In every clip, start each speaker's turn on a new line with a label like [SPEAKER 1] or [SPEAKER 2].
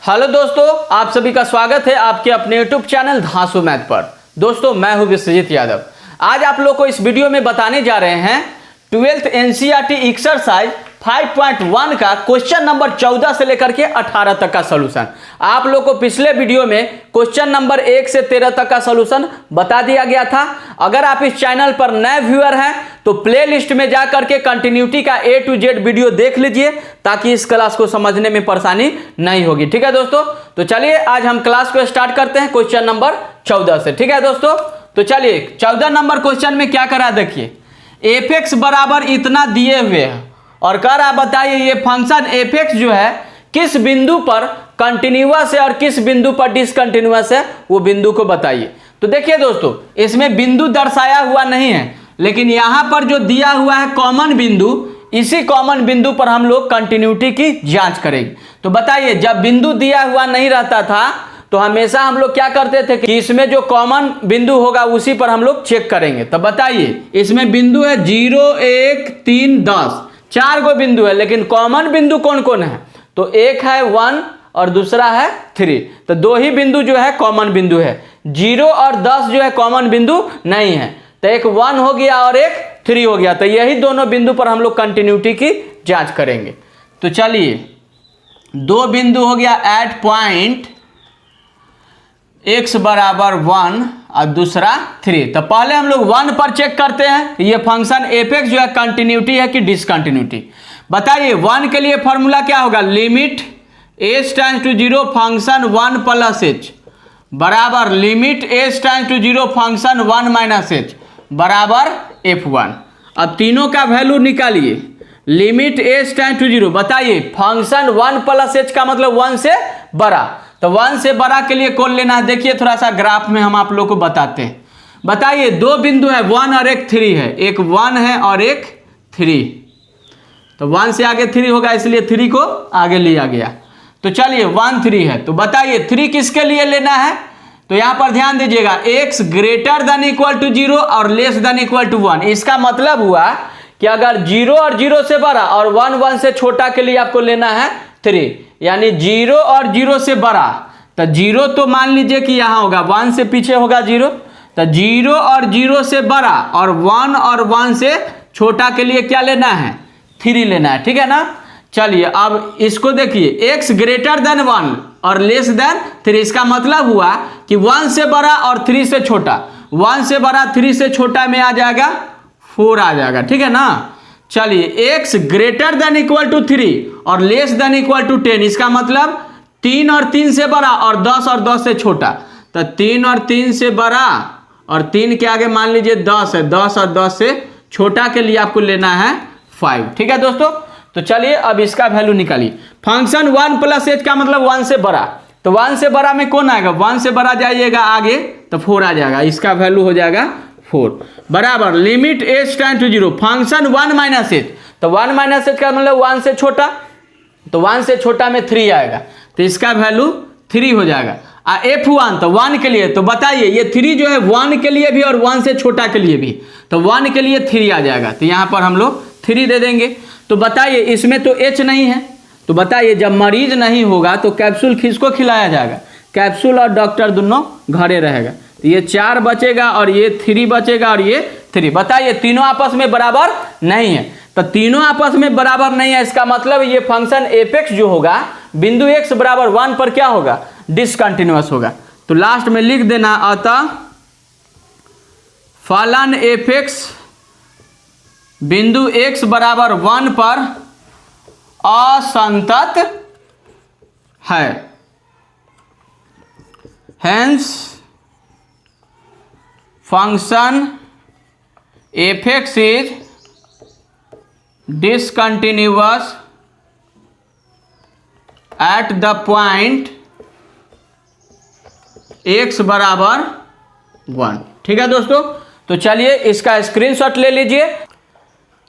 [SPEAKER 1] Hello दोस्तों, आप सभी का स्वागत है आपके अपने यूट्यूब चैनल धांसू मैथ पर। दोस्तों मैं हूं विश्वजीत यादव। आज आप लोग को इस वीडियो में बताने जा रहे हैं 12th एनसीईआरटी एक्सरसाइज 5.1 का क्वेश्चन नंबर 14 से लेकर के 18 तक का सॉल्यूशन। आप लोग को पिछले वीडियो में क्वेश्चन नंबर 1 से 13 तक का सॉल्यूशन बता दिया गया था। अगर आप इस चैनल पर नए व्यूअर हैं तो प्लेलिस्ट में जा करके कंटिन्यूटी का A to Z वीडियो देख लीजिए ताकि इस क्लास को समझने में परेशानी नहीं होगी। ठीक है दोस्तों, तो चलिए आज हम क्लास को स्टार्ट करते हैं क्वेश्चन नंबर 14 से। ठीक है दोस्तों, तो चलिए 14 नंबर क्वेश्चन में क्या करा देखिए, एफ एक्स बराबर इतना दिए हुए हैं और कह रहा बताइए ये फंक्शन एफ एक्स जो है किस बिंदु पर कंटिन्यूअस है और किस बिंदु पर डिसकंटिन्यूअस है, वो बिंदु को बताइए। तो देखिए दोस्तों, इसमें बिंदु दर्शाया हुआ नहीं है, लेकिन यहां पर जो दिया हुआ है कॉमन बिंदु, इसी कॉमन बिंदु पर हम लोग कंटिन्यूटी की जांच करेंगे। तो बताइए, जब बिंदु दिया हुआ नहीं रहता था तो हमेशा हम लोग क्या करते थे कि इसमें जो कॉमन बिंदु होगा उसी पर हम लोग चेक करेंगे। तो बताइए, इसमें बिंदु है 0, 1, 3, 10, 4 गो बिंदु है, लेकिन कॉमन बिंदु कौन कौन है? तो एक है 1 और दूसरा है 3। तो दो ही बिंदु जो है कॉमन बिंदु है, 0 और 10 जो है कॉमन बिंदु नहीं है। तो एक 1 हो गया और एक 3 हो गया, तो यही दोनों बिंदु पर हम लोग कंटिन्यूटी की जांच करेंगे। तो चलिए, दो बिंदु हो गया एट पॉइंट x बराबर 1 और दूसरा 3। तो पहले हम लोग 1 पर चेक करते हैं ये फंक्शन एफ एक्स जो है कंटिन्यूटी है कि डिसकंटिन्यूटी। बताइए 1 के लिए फॉर्मूला क्या होगा, limit h tends to 0 function 1 plus h बराबर limit h tends to 0 function 1 minus h बराबर f1। अब तीनों का वैल्यू निकालिए, लिमिट h टेंड्स टू 0। बताइए फंक्शन 1 प्लस h का मतलब 1 से बड़ा, तो 1 से बड़ा के लिए कौन लेना है? देखिए थोड़ा सा ग्राफ में हम आप लोग को बताते हैं। बताइए दो बिंदु है 1 और एक 3 है, एक 1 है और एक 3। तो 1 से आगे 3 होगा, इसलिए 3 को आगे लिया गया। तो चलिए 1 3 है, तो बताइए 3 किसके लिए लेना है? तो यहां पर ध्यान दीजिएगा, x greater than equal to 0 और लेस देन इक्वल टू 1। इसका मतलब हुआ कि अगर 0 और 0 से बड़ा और 1 1 से छोटा के लिए आपको लेना है 3, यानी 0 और 0 से बड़ा। तो 0 तो मान लीजिए कि यहां होगा, 1 से पीछे होगा 0। तो 0 और 0 से बड़ा और 1 और 1 से छोटा के लिए क्या लेना है? 3 लेना है। ठीक है ना। चलिए अब इसको देखिए, x ग्रेटर देन 1 और लेस देन 3। इसका मतलब हुआ कि 1 से बड़ा और 3 से छोटा, 1 से बड़ा 3 से छोटा में आ जाएगा 4 आ जाएगा। ठीक है ना। चलिए x greater than equal to 3 और लेस देन इक्वल टू 10। इसका मतलब 3 और 3 से बड़ा और 10 और 10 से छोटा। तो 3 और 3 से बड़ा और 3 के आगे मान लीजिए 10 है, 10 और 10 से छोटा के लिए आपको लेना है 5। ठीक है दोस्तों, तो चलिए अब इसका वैल्यू निकालिए। फंक्शन 1 प्लस h का मतलब 1 से बड़ा, तो 1 से बड़ा में कौन आएगा? 1 से बड़ा जाइएगा आगे तो 4 आ जाएगा, इसका वैल्यू हो जाएगा 4 बराबर limit h tends to 0 function 1 minus h। तो 1 माइनस h का मतलब 1 से छोटा, तो 1 से छोटा में 3 आएगा, तो इसका वैल्यू 3 हो जाएगा। f1 तो 1 के लिए, तो बताइए ये 3 जो है 1 के लिए भी और 1 से छोटा के लिए भी, तो 1 के लिए 3 आ जाएगा, तो यहाँ पर हम लोग 3 दे देंगे। तो बताइए इसमें तो h नहीं है, तो बताइए जब मरीज नहीं होगा तो कैप्सूल किसको खिलाया जाएगा? कैप्सूल और डॉक्टर दोनों घरे रहेगा। तो ये 4 बचेगा और ये 3 बचेगा और ये 3। बताइए तीनों आपस में बराबर नहीं है, तो तीनों आपस में बराबर नहीं है, इसका मतलब ये फंक्शन एफ एक्स जो होगा बिंदु x बराबर 1 पर क्या होगा? डिसकंटिन्यूअस होगा। तो लास्ट में लिख देना, अतः फलन एफ एक्स बिंदु x बराबर 1 पर असंतत है। Hence function F x is discontinuous at the point x बराबर 1। ठीक है दोस्तों, तो चलिए इसका स्क्रीनशॉट ले लीजिए।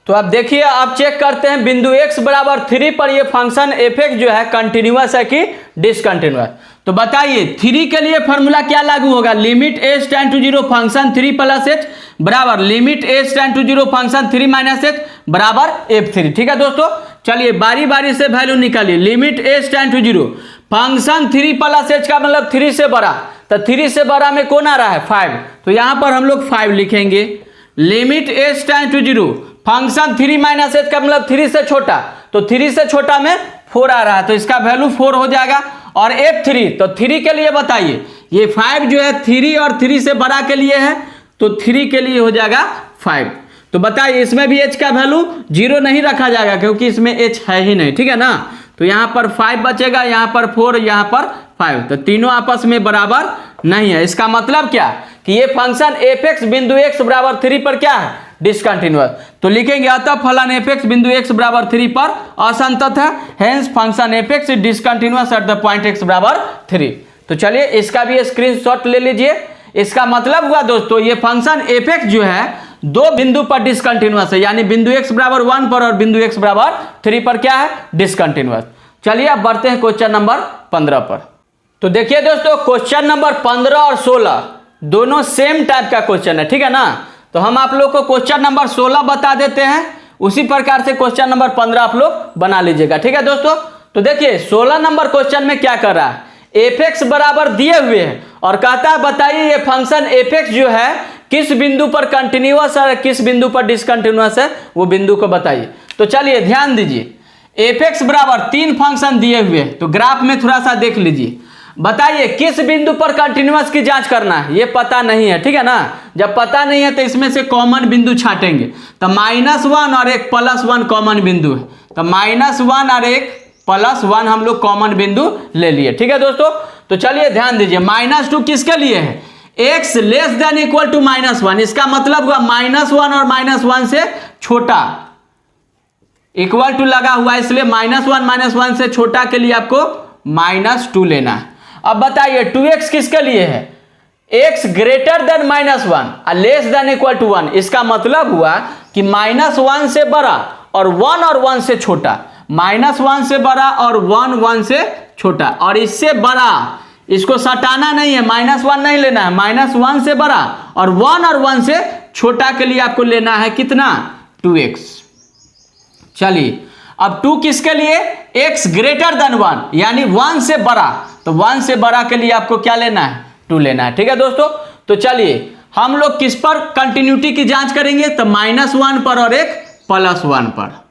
[SPEAKER 1] तो अब देखिए, आप चेक करते हैं बिंदु x बराबर 3 पर ये फंक्शन एफ एक्स जो है कंटिन्यूअस है कि डिसकंटिन्यूअस। तो बताइए 3 के लिए फॉर्मूला क्या लागू होगा, limit h tends to 0 function 3 plus h बराबर limit h tends to 0 function 3 minus h बराबर f3। ठीक है दोस्तों, चलिए बारी बारी से वैल्यू निकालिए। Limit h tends to 0 function 3 plus H का मतलब 3 से बड़ा, तो 3 से बड़ा में कौन आ रहा है 5, तो यहाँ पर हम लोग 5 लिखेंगे। Limit H tend to 0, function 3 minus H का मतलब 3 से छोटा, तो 3 से छोटा में 4 आ रहा है, तो इसका वैल्यू 4 हो जाएगा। और F3, तो 3 के लिए बताइए, ये 5 जो है 3 और 3 से बड़ा के लिए है, तो 3 के लिए हो जाएगा 5। तो बताइए इसमें भी h का वैल्यू 0 नहीं रखा जाएगा क्योंकि इसमें h है ही नहीं, ठीक है ना। तो यहाँ पर 5 बचेगा, यहाँ पर 4, यहाँ पर 5, तो तीनों आपस में बराबर नहीं है। इसका मतलब क्या कि ये फंक्शन f(x) बिंदु x बराबर 3 पर क्या है, डिसकंटिन्यूअस। तो लिखेंगे अतः फलन f(x) बिंदु x बराबर 3 पर असंतत है, hence function f(x) is discontinuous at the point x बराबर 3। तो चलिए इसका भी स्क्रीनशॉट ले लीजिए। इसका मतलब हुआ दोस्तों ये फंक्शन f(x) जो है 2 बिंदु पर डिसकंटिन्यूअस है, यानी बिंदु x बराबर 1 पर और बिंदु x बराबर 3 पर क्या है, डिसकंटिन्यूअस। चलिए अब बढ़ते हैं क्वेश्चन नंबर 15 पर। तो देखिए दोस्तों क्वेश्चन नंबर 15 और 16 दोनों सेम टाइप का क्वेश्चन है, ठीक है ना। तो हम आप लोग को क्वेश्चन नंबर 16 बता देते हैं, उसी प्रकार से क्वेश्चन नंबर 15 आप लोग बना लीजिएगा, ठीक है दोस्तों। तो देखिए 16 नंबर क्वेश्चन में क्या कर रहा है, f(x) बराबर दिए हुए हैं और कहता है बताइए ये फंक्शन f(x) जो है किस बिंदु पर कंटिन्यूअस है, किस बिंदु पर डिसकंटिन्यूअस है, वो बिंदु को बताइए। तो चलिए ध्यान दीजिए, f(x) बराबर 3 फंक्शन दिए हुए हैं, तो ग्राफ में थोड़ा सा देख लीजिए। बताइए किस बिंदु पर कंटिन्यूअस की जांच करना है, ये पता नहीं है, ठीक है ना। जब पता नहीं है तो इसमें से कॉमन बिंदु छाटेंगे, तो -1 और एक +1 कॉमन बिंदु है, तो -1 और एक +1 हम लोग कॉमन बिंदु ले लिए, ठीक है दोस्तों। तो चलिए ध्यान दीजिए, -2 किसके लिए है, x less than equal to -1, इसका मतलब हुआ -1 और -1 से छोटा, इक्वल टू लगा हुआ इसलिए -1 -1 से छोटा के लिए आपको -2 लेना है। अब बताइए 2x किसके लिए है, x ग्रेटर देन -1 और लेस देन इक्वल टू 1, इसका मतलब हुआ कि -1 से बड़ा और 1 से छोटा, -1 से बड़ा और 1 से छोटा, और इससे बड़ा इसको सटाना नहीं है, -1 नहीं लेना है, -1 से बड़ा और 1 से छोटा के लिए आपको लेना है कितना, 2x। चलिए अब 2 किसके लिए, x ग्रेटर देन 1 यानी 1 से बड़ा, तो 1 से बड़ा के लिए आपको क्या लेना है, 2 लेना है, ठीक है दोस्तों। तो चलिए हम लोग किस पर कंटिन्यूटी की जांच करेंगे, तो -1 पर और एक +1 पर।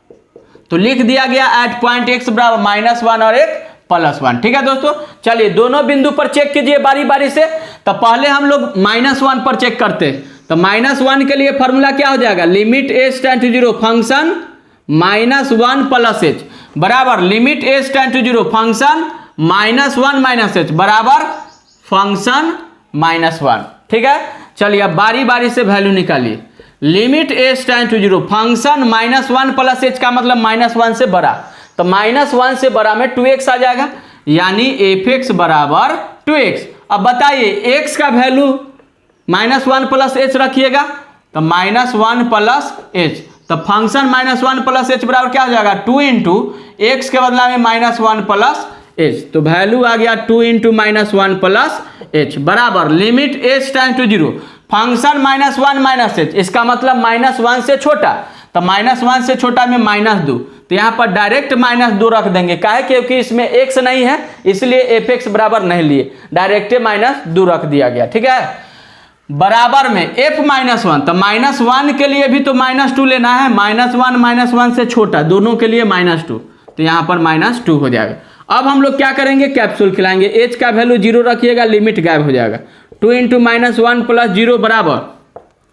[SPEAKER 1] तो लिख दिया गया एट पॉइंट x बराबर -1 और एक +1, ठीक है दोस्तों। चलिए दोनों बिंदु पर चेक कीजिए बारी बारी से। तो पहले हम लोग -1 पर चेक करते हैं, तो -1 के लिए फॉर्मूला क्या हो जाएगा, limit h tend to 0 function -1 plus h बराबर limit h tend to 0 function -1 - h बराबर फंक्शन -1, ठीक है। चलिए अब बारी बारी से वैल्यू निकालिए। Limit h tend to 0 function -1 plus h का मतलब -1 से बड़ा, तो -1 से बड़ा में 2x आ जाएगा, यानी f(x) बराबर 2x। अब बताइए x का वैल्यू -1 प्लस h रखिएगा, तो -1 प्लस h, तो फंक्शन -1 प्लस h बराबर क्या हो जाएगा, 2 इंटू x के बदला में -1 प्लस h, तो वैल्यू आ गया 2 इंटू -1 प्लस h बराबर limit h tend to 0 function -1 - h, इसका मतलब -1 से छोटा, तो -1 से छोटा में -2, तो यहाँ पर डायरेक्ट -2 रख देंगे, काहे क्योंकि इसमें x नहीं है इसलिए f(x) बराबर नहीं लिए, डायरेक्ट -2 रख दिया गया, ठीक है। बराबर में f -1, तो -1 के लिए भी तो -2 लेना है, -1 -1 से छोटा दोनों के लिए -2, तो यहाँ पर -2 हो जाएगा। अब हम लोग क्या करेंगे, कैप्सूल खिलाएंगे, h का वैल्यू 0 रखिएगा, लिमिट गायब हो जाएगा, 2 इंटू -1 प्लस 0 बराबर,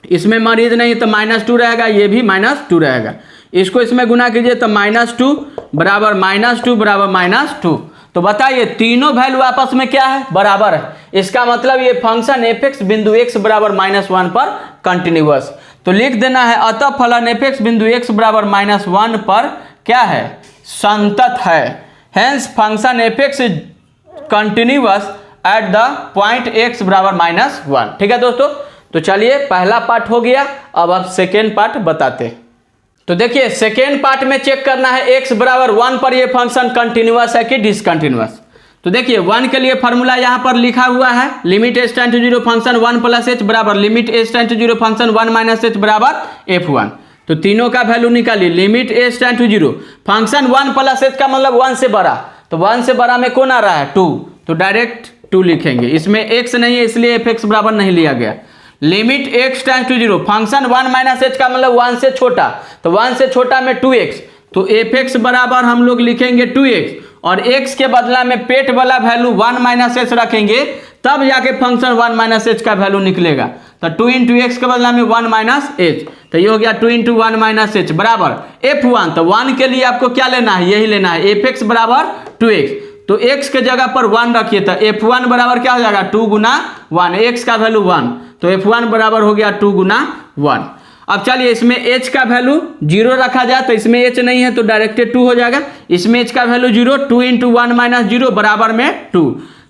[SPEAKER 1] इसमें मरीज नहीं तो -2 रहेगा, ये भी -2 रहेगा, इसको इसमें गुना कीजिए तो -2 बराबर -2 बराबर -2। तो बताइए तीनों वैल्यू आपस में क्या है, बराबर है, इसका मतलब ये फंक्शन f(x) बिंदु x बराबर -1 पर कंटिन्यूअस। तो लिख देना है अतः फलन f(x) बिंदु x बराबर -1 पर क्या है, संतत है, hence function f(x) is continuous at the point x बराबर -1, ठीक है दोस्तों। तो चलिए पहला पार्ट हो गया, अब आप सेकेंड पार्ट बताते हैं। तो देखिए सेकेंड पार्ट में चेक करना है x बराबर 1 पर ये फंक्शन कंटिन्यूअस है कि डिसकंटिन्यूअस। तो देखिए 1 के लिए फॉर्मूला यहाँ पर लिखा हुआ है, limit h tend to 0 function 1 plus h बराबर limit h tend to 0 function 1 - h बराबर f1। तो तीनों का वैल्यू निकालिए, limit h tend to 0 function 1 plus h का मतलब 1 से बड़ा, तो 1 से बड़ा में कौन आ रहा है 2, तो डायरेक्ट 2 लिखेंगे। इसमें x नहीं है इसलिए f(x) बराबर नहीं लिया गया। Limit x tends to 0, function 1 minus h का मतलब 1 से छोटा, तो 1 से छोटा में 2x, तो f(x) बराबर हम लोग लिखेंगे 2x, और x के बदला में पेट वाला वैल्यू 1 माइनस h रखेंगे, तब जाके फंक्शन 1 माइनस h का वैल्यू निकलेगा। तो 2 इंटू एक्स के बदला में 1 माइनस h, तो ये हो गया 2 इंटू 1 माइनस h बराबर f1। तो 1 के लिए आपको क्या लेना है, यही लेना है, f(x) बराबर 2x, तो x के जगह पर 1 रखिए, तो f1 बराबर क्या हो जाएगा 2 गुना 1, x का वैल्यू 1, तो f1 बराबर हो गया 2 गुना 1। अब चलिए इसमें h का वैल्यू 0 रखा जाए, तो इसमें h नहीं है तो डायरेक्ट 2 हो जाएगा। इसमें h का वैल्यू 0, 2 इंटू 1 माइनस 0 बराबर में 2,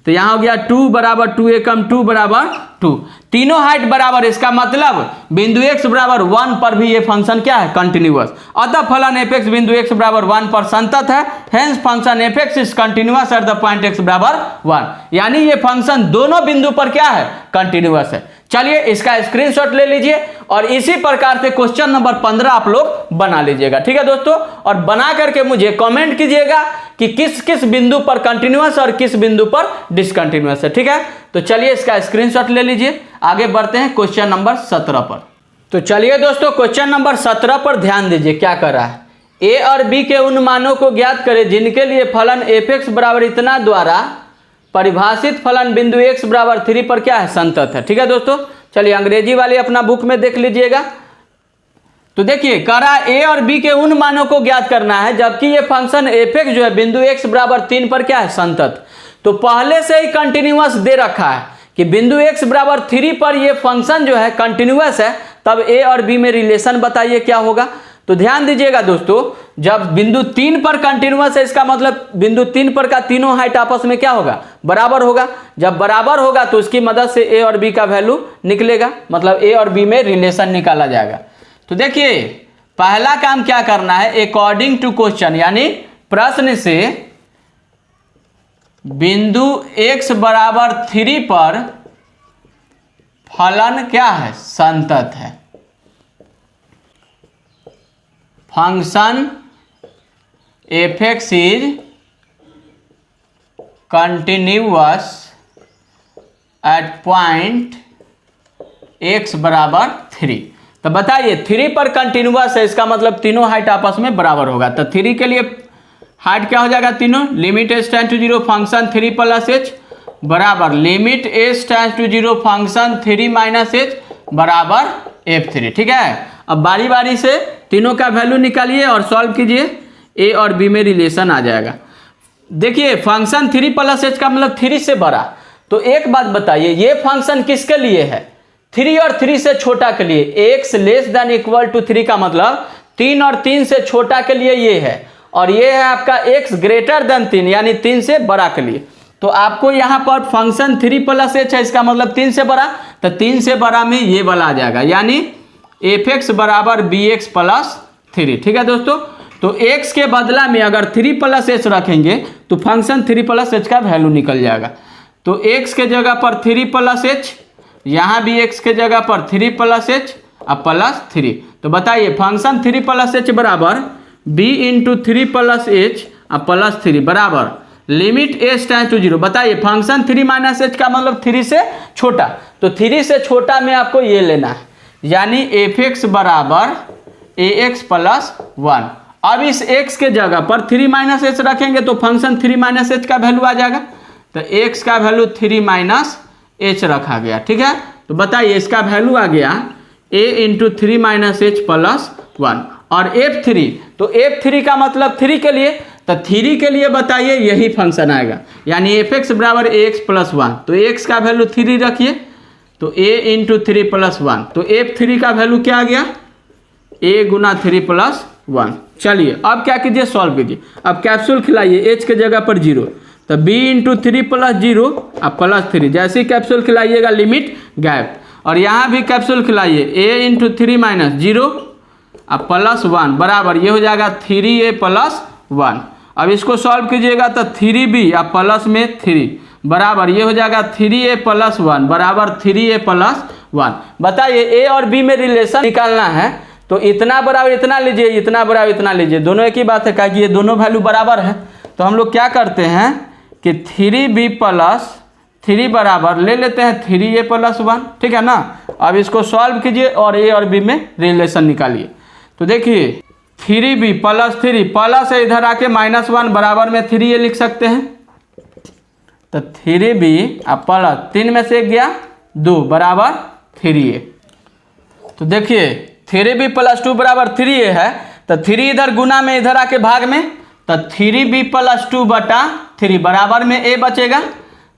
[SPEAKER 1] तो यहाँ हो गया 2 बराबर 2 एकम 2 बराबर 2, तीनों हाइट बराबर, इसका मतलब बिंदु x बराबर 1 पर भी ये फंक्शन क्या है कंटिन्यूअस। अतः फलन f(x) बिंदु x बराबर 1 पर संतत है, hence function f(x) is continuous at the point x बराबर 1, यानी ये फंक्शन दोनों बिंदु पर क्या है कंटिन्यूअस है। चलिए इसका स्क्रीनशॉट ले लीजिए और इसी प्रकार से क्वेश्चन नंबर 15 आप लोग बना लीजिएगा, ठीक है दोस्तों, और बना करके मुझे कमेंट कीजिएगा कि किस किस बिंदु पर कंटिन्यूअस और किस बिंदु पर डिसकंटिन्यूअस है, ठीक है। तो चलिए इसका स्क्रीनशॉट ले लीजिए, आगे बढ़ते हैं क्वेश्चन नंबर 17 पर। तो चलिए दोस्तों क्वेश्चन नंबर 17 पर ध्यान दीजिए क्या कर रहा है। ए और बी के उन मानों को ज्ञात करें जिनके लिए फलन f(x) बराबर इतना द्वारा परिभाषित फलन बिंदु x बराबर 3 पर क्या है संतत है, ठीक है दोस्तों। चलिए अंग्रेजी वाले अपना बुक में देख लीजिएगा। तो देखिए कह रहा है ए और बी के उन मानों को ज्ञात करना है जबकि ये फंक्शन f(x) जो है बिंदु x बराबर 3 पर क्या है संतत। तो पहले से ही कंटिन्यूअस दे रखा है कि बिंदु x बराबर 3 पर ये फंक्शन जो है कंटिन्यूअस है, तब ए और बी में रिलेशन बताइए क्या होगा। तो ध्यान दीजिएगा दोस्तों, जब बिंदु 3 पर कंटिन्यूअस है इसका मतलब बिंदु 3 पर का तीनों हाइट आपस में क्या होगा बराबर होगा। जब बराबर होगा तो उसकी मदद से ए और बी का वैल्यू निकलेगा, मतलब ए और बी में रिलेशन निकाला जाएगा। तो देखिए पहला काम क्या करना है, अकॉर्डिंग टू क्वेश्चन, यानी प्रश्न से बिंदु x बराबर 3 पर फलन क्या है संतत है। Function f(x) is continuous at point x बराबर 3। तो बताइए 3 पर कंटिन्यूअस है, इसका मतलब तीनों हाइट आपस में बराबर होगा। तो 3 के लिए हाइट क्या हो जाएगा तीनों, limit h tends to 0 function 3 plus h बराबर limit h tends to 0 function 3 minus h बराबर f3, ठीक है। अब बारी बारी से तीनों का वैल्यू निकालिए और सॉल्व कीजिए, ए और बी में रिलेशन आ जाएगा। देखिए फंक्शन 3 प्लस h का मतलब 3 से बड़ा। तो एक बात बताइए ये फंक्शन किसके लिए है, 3 और 3 से छोटा के लिए। x less than equal to 3 का मतलब 3 और 3 से छोटा के लिए ये है, और ये है आपका x ग्रेटर देन 3 यानी 3 से बड़ा के लिए। तो आपको यहाँ पर फंक्शन 3 प्लस h है, इसका मतलब 3 से बड़ा, तो 3 से बड़ा में ये वाला आ जाएगा, यानी f(x) बराबर bx प्लस 3, ठीक है दोस्तों। तो x के बदला में अगर 3 प्लस h रखेंगे तो फंक्शन 3 प्लस h का वैल्यू निकल जाएगा। तो x के जगह पर 3 प्लस h, यहाँ भी x के जगह पर 3 प्लस h और प्लस 3। तो बताइए फंक्शन 3 प्लस h बराबर b इंटू 3 प्लस h और प्लस 3 बराबर लिमिट h टेंड्स टू 0। बताइए फंक्शन 3 माइनस h का मतलब 3 से छोटा, तो 3 से छोटा में आपको ये लेना है, यानी f(x) बराबर ax प्लस 1। अब इस x के जगह पर 3 माइनस h रखेंगे तो फंक्शन 3 माइनस h का वैल्यू आ जाएगा। तो x का वैल्यू 3 माइनस h रखा गया, ठीक है। तो बताइए इसका वैल्यू आ गया a into 3 minus h plus 1 और f3। तो f3 का मतलब 3 के लिए, तो 3 के लिए बताइए यही फंक्शन आएगा, यानी f(x) बराबर ax प्लस 1। तो x का वैल्यू 3 रखिए, तो a इंटू 3 प्लस 1, तो f3 का वैल्यू क्या आ गया a गुना 3 प्लस 1। चलिए अब क्या कीजिए सॉल्व कीजिए। अब कैप्सूल खिलाइए h के जगह पर 0, तो b इंटू 3 प्लस 0 अब प्लस 3, जैसे ही कैप्सूल खिलाइएगा लिमिट गैप, और यहाँ भी कैप्सूल खिलाइए a इंटू 3 माइनस 0 अब प्लस 1 बराबर ये हो जाएगा 3a प्लस 1। अब इसको सॉल्व कीजिएगा तो 3b अब प्लस में 3 बराबर ये हो जाएगा 3a प्लस 1 बराबर 3a प्लस 1। बताइए a और b में रिलेशन निकालना है, तो इतना बराबर इतना लीजिए, इतना बराबर इतना लीजिए, दोनों एक ही बात है, क्या कि ये दोनों वैल्यू बराबर है। तो हम लोग क्या करते हैं कि 3b प्लस 3 बराबर ले लेते हैं 3a प्लस 1, ठीक है ना। अब इसको सॉल्व कीजिए और a और b में रिलेशन निकालिए। तो देखिए 3b प्लस 3 प्लस है, इधर आके -1 बराबर में 3a लिख सकते हैं। तो 3b अब प्लस 3 में से गया 2 बराबर 3a। तो देखिए 3b प्लस 2 बराबर 3a है, तो 3 इधर गुना में इधर आके भाग में, तो 3b प्लस 2 बटा 3 बराबर में a बचेगा।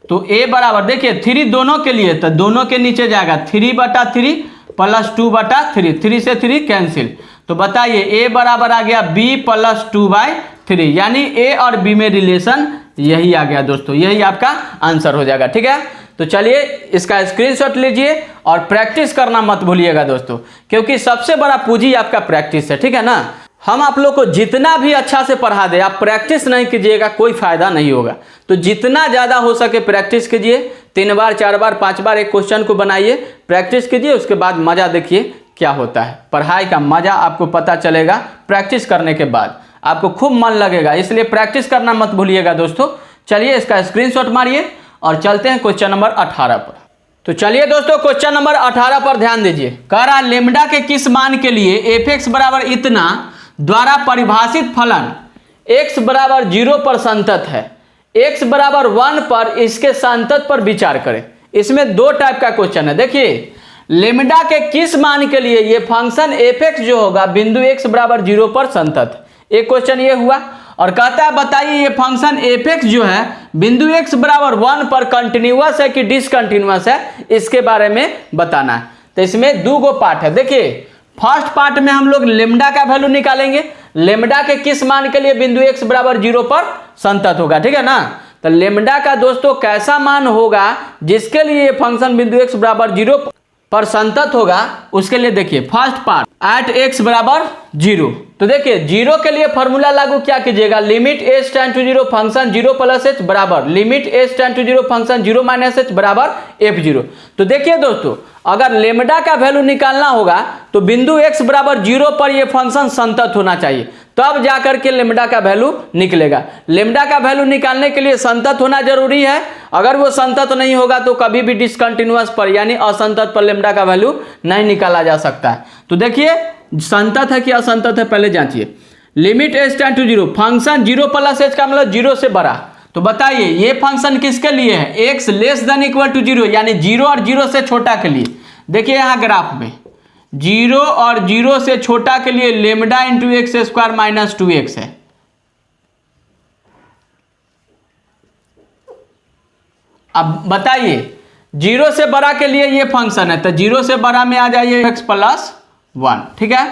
[SPEAKER 1] तो a बराबर देखिए 3 दोनों के लिए, तो दोनों के नीचे जाएगा 3 बटा 3 प्लस 2 बटा 3, 3 से 3 कैंसिल। तो बताइए a बराबर आ गया b प्लस 2/3, यानी a और b में रिलेशन यही आ गया दोस्तों, यही आपका आंसर हो जाएगा, ठीक है। तो चलिए इसका स्क्रीनशॉट लीजिए और प्रैक्टिस करना मत भूलिएगा दोस्तों, क्योंकि सबसे बड़ा पूंजी आपका प्रैक्टिस है, ठीक है ना। हम आप लोग को जितना भी अच्छा से पढ़ा दे, आप प्रैक्टिस नहीं कीजिएगा कोई फायदा नहीं होगा। तो जितना ज़्यादा हो सके प्रैक्टिस कीजिए, 3 बार 4 बार 5 बार एक क्वेश्चन को बनाइए, प्रैक्टिस कीजिए, उसके बाद मज़ा देखिए क्या होता है। पढ़ाई का मज़ा आपको पता चलेगा प्रैक्टिस करने के बाद, आपको खूब मन लगेगा, इसलिए प्रैक्टिस करना मत भूलिएगा दोस्तों। चलिए इसका स्क्रीनशॉट मारिए और चलते हैं क्वेश्चन नंबर 18 पर। तो चलिए दोस्तों क्वेश्चन नंबर 18 पर ध्यान दीजिए। कह रहा लेमडा के किस मान के लिए f(x) बराबर इतना द्वारा परिभाषित फलन x बराबर 0 पर संतत है, x बराबर 1 पर इसके संतत पर विचार करें। इसमें 2 टाइप का क्वेश्चन है। देखिए लेमडा के किस मान के लिए ये फंक्शन f(x) जो होगा बिंदु x बराबर 0 पर संतत, एक क्वेश्चन ये हुआ। और कहता है बताइए ये फंक्शन f(x) जो है बिंदु x बराबर 1 पर कंटिन्यूअस है कि डिसकंटिन्यूअस है, इसके बारे में बताना है। तो इसमें 2 गो पार्ट है। देखिए फर्स्ट पार्ट में हम लोग लेमडा का वैल्यू निकालेंगे, लेमडा के किस मान के लिए बिंदु x बराबर 0 पर संतत होगा, ठीक है ना। तो लेमडा का दोस्तों कैसा मान होगा जिसके लिए ये फंक्शन बिंदु x बराबर 0 पर संतत होगा, उसके लिए देखिए फर्स्ट पार्ट एट x बराबर 0। तो देखिए 0 के लिए फॉर्मूला लागू क्या कीजिएगा, limit h tend to 0 function 0 plus h बराबर limit h tend to 0 function 0 minus h बराबर f0। तो देखिए दोस्तों अगर लेमडा का वैल्यू निकालना होगा तो बिंदु x बराबर 0 पर यह फंक्शन संतत होना चाहिए, तब जाकर के लेमडा का वैल्यू निकलेगा। लेमडा का वैल्यू निकालने के लिए संतत होना जरूरी है, अगर वो संतत नहीं होगा तो कभी भी डिसकंटिन्यूअस पर यानी असंतत पर लेमडा का वैल्यू नहीं निकाला जा सकता है। तो देखिए संतत है कि असंतत है पहले जांचिए। Limit h tend to 0 function 0 plus h का मतलब 0 से बड़ा। तो बताइए ये फंक्शन किसके लिए है, x less than equal to 0 यानी 0 और 0 से छोटा के लिए। देखिए यहाँ ग्राफ में 0 और 0 से छोटा के लिए lambda into x square minus 2x है। अब बताइए 0 से बड़ा के लिए ये फंक्शन है, तो 0 से बड़ा में आ जाइए x प्लस 1, ठीक है।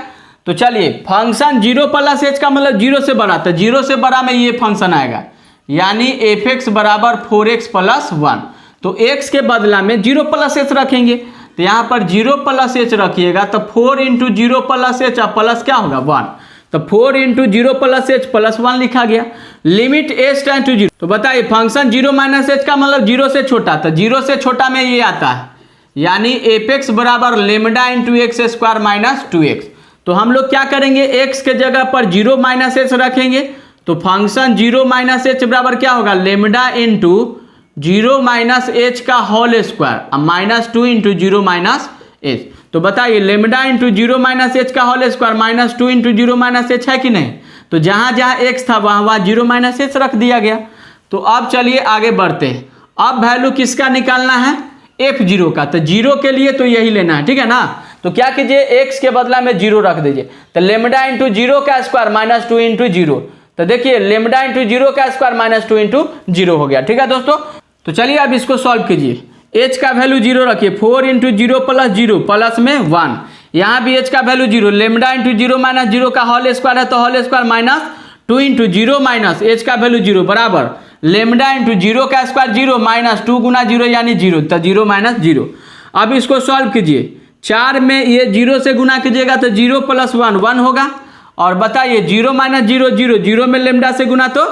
[SPEAKER 1] तो चलिए फंक्शन 0 प्लस h का मतलब 0 से बड़ा, तो 0 से बड़ा में ये फंक्शन आएगा यानी f(x) बराबर 4x प्लस 1। तो x के बदला में 0 प्लस h रखेंगे, तो यहाँ पर 0 प्लस h रखिएगा तो 4 इंटू 0 प्लस h प्लस क्या होगा 1, तो 4 इंटू 0 प्लस h प्लस 1 लिखा गया। लिमिट h टेंड टू 0, तो बताइए फंक्शन 0 माइनस h का मतलब 0 से छोटा, तो 0 से छोटा में ये आता है यानी f(x) बराबर lambda into x square minus 2x। तो हम लोग क्या करेंगे, x के जगह पर 0 माइनस h रखेंगे, तो फंक्शन 0 माइनस h बराबर क्या होगा लेमडा इंटू 0 माइनस h का whole square minus 2 into 0 minus h। तो बताइए लेमडा इंटू 0 माइनस h का whole square minus 2 into 0 minus h है कि नहीं। तो जहां जहां x था वहां वहां 0 माइनस h रख दिया गया। तो अब चलिए आगे बढ़ते हैं। अब वैल्यू किसका निकालना है, f0 का। तो 0 के लिए तो यही लेना है, ठीक है ना। तो क्या कीजिए x के बदला में 0 रख दीजिए, तो लेमडा इंटू 0 का स्क्वायर माइनस 2 इंटू 0। तो देखिए लेमडा इंटू 0 का स्क्वायर माइनस 2 इंटू 0 हो गया, ठीक है दोस्तों। तो चलिए अब इसको सॉल्व कीजिए। h का वैल्यू 0 रखिए, 4 इंटू 0 प्लस 0 प्लस में 1, यहाँ भी h का वैल्यू 0, लेमडा इंटू 0 माइनस 0 का होल स्क्वायर है तो whole square minus 2 into 0 minus h का वैल्यू 0 बराबर लेमडा इंटू 0 का स्क्वायर 0 माइनस 2 गुना 0 यानी 0, तो 0 माइनस 0। अब इसको सॉल्व कीजिए, 4 में ये 0 से गुना कीजिएगा तो 0 प्लस 1 1 होगा। और बताइए 0 माइनस 0 0, 0 में लेमडा से गुना तो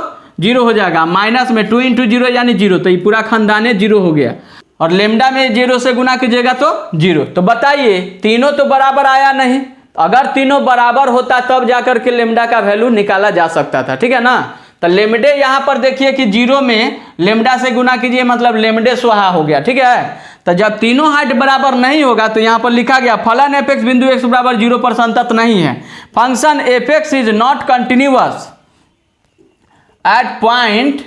[SPEAKER 1] 0 हो जाएगा, माइनस में 2 इंटू 0 यानी 0, तो ये पूरा खानदान 0 हो गया। और लेमडा में 0 से गुना कीजिएगा तो 0। तो बताइए तीनों तो बराबर आया नहीं, अगर तीनों बराबर होता तब जाकर के लेमडा का वैल्यू निकाला जा सकता था, ठीक है ना। तो लेमडे यहाँ पर देखिए कि 0 में लेमडा से गुना कीजिए, मतलब लेमडे स्वाहा हो गया। ठीक है, तो जब तीनों हाइट बराबर नहीं होगा तो यहाँ पर लिखा गया फलन एपेक्स बिंदु x बराबर 0 पर संतत नहीं है। Function apex is not continuous at point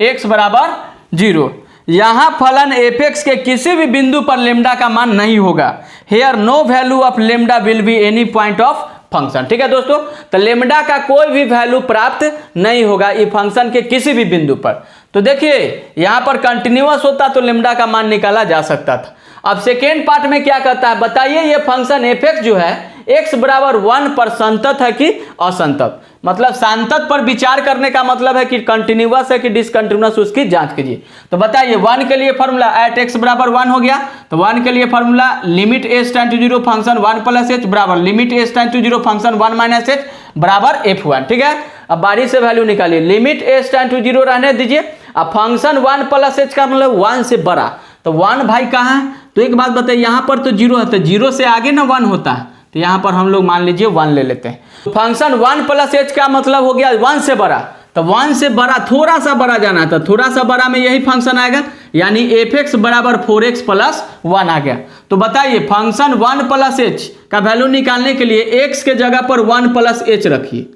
[SPEAKER 1] x बराबर 0। यहाँ फलन एपेक्स के किसी भी बिंदु पर लेमडा का मान नहीं होगा। Here no value of lambda will be any point of function. ठीक है दोस्तों, तो लेमडा का कोई भी वैल्यू प्राप्त नहीं होगा इस फंक्शन के किसी भी बिंदु पर। तो देखिए यहाँ पर कंटिन्यूअस होता तो लेमडा का मान निकाला जा सकता था। अब सेकेंड पार्ट में क्या कहता है, बताइए ये फंक्शन एपेक्स जो है x बराबर 1 पर संतत है कि असंतत। मतलब संतत पर विचार करने का मतलब है कि कंटिन्यूअस है कि डिसकंटिन्यूअस, उसकी जांच कीजिए। तो बताइए 1 के लिए फॉर्मूला एट x बराबर 1 हो गया, तो 1 के लिए formula limit h tend to 0 function 1 plus h बराबर limit h tend to 0 function 1 minus h बराबर f1। ठीक है, अब बारी से वैल्यू निकालिए, लिमिट h टेंड टू 0 रहने दीजिए। अब फंक्शन 1 प्लस h का मतलब 1 से बड़ा, तो 1 भाई कहाँ है, तो एक बात बताइए यहाँ पर तो 0 है, तो 0 से आगे ना 1 होता है, तो यहाँ पर हम लोग मान लीजिए 1 ले लेते हैं। तो फंक्शन 1 प्लस h का मतलब हो गया 1 से बड़ा, तो 1 से बड़ा थोड़ा सा बड़ा जाना था, थोड़ा सा बड़ा में यही फंक्शन आएगा, यानी एफ बराबर 4x प्लस 1 आ गया। तो बताइए फंक्शन 1 प्लस h का वैल्यू निकालने के लिए x के जगह पर 1 प्लस h रखिए,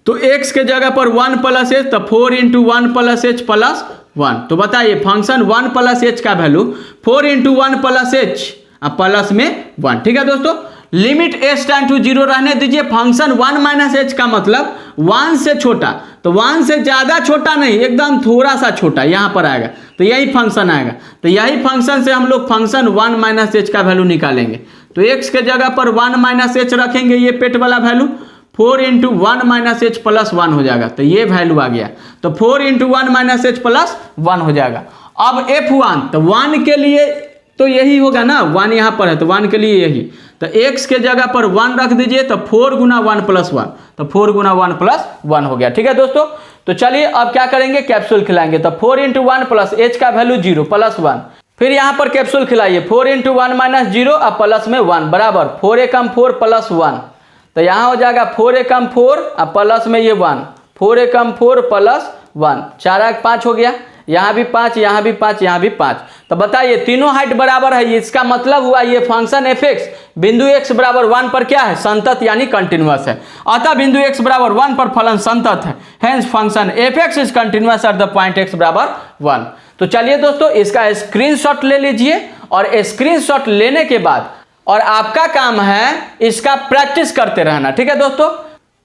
[SPEAKER 1] तो x के जगह पर 1 प्लस h, तो 4 इंटू 1 प्लस h प्लस 1। तो बताइए फंक्शन 1 प्लस h का value 4 into 1 plus h plus में 1। ठीक है दोस्तों, लिमिट h टेंड टू 0 रहने दीजिए। फंक्शन 1 माइनस h का मतलब 1 से छोटा, तो 1 से ज़्यादा छोटा नहीं, एकदम थोड़ा सा छोटा यहाँ पर आएगा, तो यही फंक्शन आएगा। तो यही फंक्शन से हम लोग फंक्शन 1 माइनस h का वैल्यू निकालेंगे। तो x के जगह पर 1 माइनस h रखेंगे, ये पेट वाला value 4 into 1 minus h plus 1 हो जाएगा, तो ये वैल्यू आ गया। तो 4 इंटू 1 माइनस h प्लस 1 हो जाएगा। अब f1, तो 1 के लिए तो यही होगा ना, 1 यहाँ पर है तो 1 के लिए यही, तो x के जगह पर 1 रख दीजिए, तो 4 गुना 1 प्लस 1, तो 4 गुना 1 प्लस 1 हो गया। ठीक है दोस्तों, तो चलिए अब क्या करेंगे, कैप्सूल खिलाएंगे। तो 4 इंटू 1 प्लस h का वैल्यू 0 प्लस 1, फिर यहाँ पर कैप्सूल खिलाइए, 4 इंटू 1 माइनस 0 अब प्लस में 1 बराबर 4 एकम 4 प्लस 1, तो यहाँ हो जाएगा 4 एकम 4 अब प्लस में ये 1, 4 एकम 4 प्लस 1, 4 एक 5 हो गया, यहाँ भी 5, यहाँ भी 5, यहाँ भी 5। तो बताइए तीनों हाइट बराबर है, इसका मतलब हुआ ये फंक्शन एफ बिंदु x बराबर 1 पर क्या है, संतत यानी कंटिन्यूअस है। अतः बिंदु x बराबर 1 पर फलन संतत है, hence function F is continuous at the point x बराबर 1। तो चलिए दोस्तों इसका स्क्रीनशॉट ले लीजिए, और स्क्रीनशॉट लेने के बाद और आपका काम है इसका प्रैक्टिस करते रहना। ठीक है दोस्तों,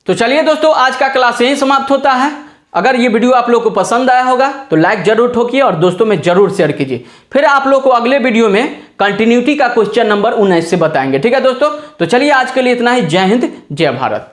[SPEAKER 1] तो चलिए दोस्तों आज का क्लास यही समाप्त होता है। अगर ये वीडियो आप लोग को पसंद आया होगा तो लाइक जरूर ठोकिए और दोस्तों में जरूर शेयर कीजिए। फिर आप लोग को अगले वीडियो में कंटिन्यूटी का क्वेश्चन नंबर 19 से बताएंगे। ठीक है दोस्तों, तो चलिए आज के लिए इतना ही। जय हिंद, जय भारत।